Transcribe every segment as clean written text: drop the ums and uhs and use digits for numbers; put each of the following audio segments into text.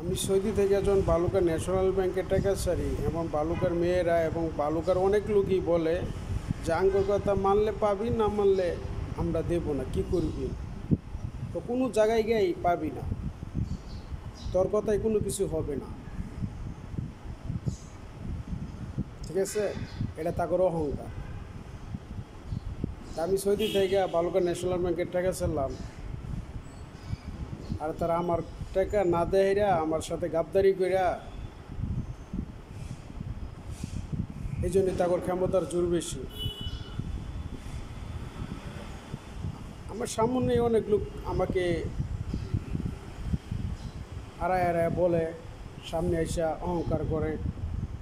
আমি সৌদি থেকে যখন বালুকা ন্যাশনাল ব্যাংকে টাকা সারি এবং বালুকার মেয়েরা এবং বালুকার অনেক লোকই বলে যে আঙ্গুর কথা মানলে পাবি, না মানলে আমরা দেব না, কি করবি? তো কোনো জায়গায় গিয়েই পাবি না, তোর কথায় কোনো কিছু হবে না, ঠিক আছে? এটা তাদের অহংকার। তা আমি সৌদি থেকে বালুকা ন্যাশনাল ব্যাংকের টাকা ছাড়লাম, আর তারা আমার টাকা না দেয়রা আমার সাথে গাদ্দারি কইরা, এই জন্যই তাদের ক্ষমতার জোর বেশি। আমার সামনে অনেক লোক আমাকে আড়ায় আড়ায় বলে, সামনে এসে অহংকার করে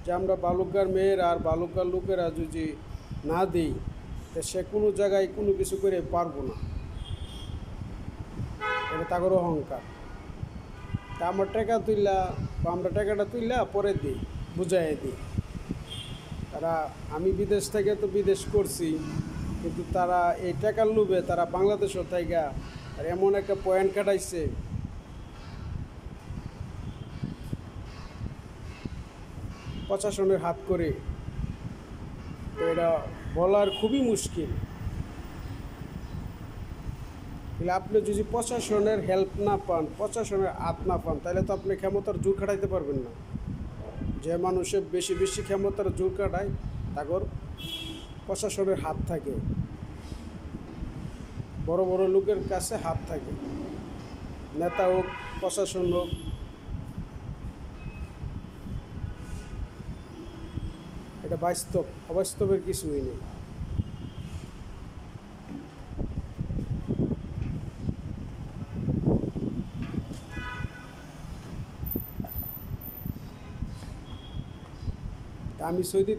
যে আমরা বালুকার মেয়েরা আর বালুকার লোকেরা যদি না দিই তো সে কোনো জায়গায় কোনো কিছু করে পারবো না। এটা তাদের অহংকার। তা আমার টাকা তুললা বা আমরা টাকাটা তুললা পরে দিই, বুঝাই দিই। তারা আমি বিদেশ থেকে তো বিদেশ করছি, কিন্তু তারা এই টাকার লোভে তারা বাংলাদেশও থেকে আর এমন একটা পয়েন্ট কাটাইছে, প্রশাসনের হাত করে। তো এটা বলার খুবই মুশকিল। তাহলে আপনি যদি প্রশাসনের হেল্প না পান, প্রশাসনের হাত না পান, তাহলে তো আপনি ক্ষমতার জোর খাটাইতে পারবেন না। যে মানুষের বেশি বেশি ক্ষমতার জোর কাটায় তাগর প্রশাসনের হাত থাকে, বড় বড় লোকের কাছে হাত থাকে, নেতা হোক প্রশাসন হোক। এটা বাস্তব, অবাস্তবের কিছুই নেই। আমি সৌদি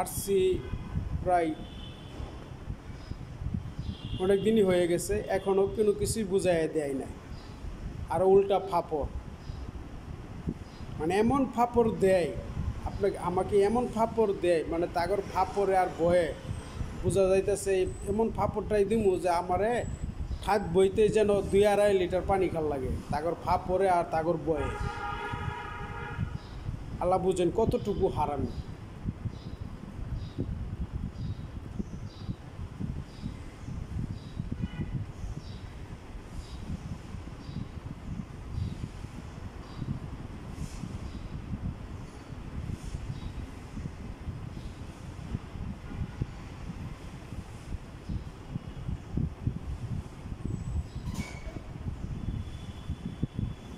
আসছি প্রায় অনেক দিনই হয়ে গেছে, এখনও কোনো কিছুই বুঝাই দেয় না। আরও উল্টা ফাপড়, মানে এমন ফাপড় দেয় আপনাকে, আমাকে এমন ফাপড় দেয়, মানে তাগর ফাপড়ে আর বয়ে বোঝা যাইতেছে এমন ফাপড়টাই দিমু যে আমারে ঠাক বইতে যেন 2-2.5 লিটার পানি খাল লাগে, তাগর ফাপড়ে আর তাগর বয়ে। আল্লাহ বুঝেন কতটুকু হারামি।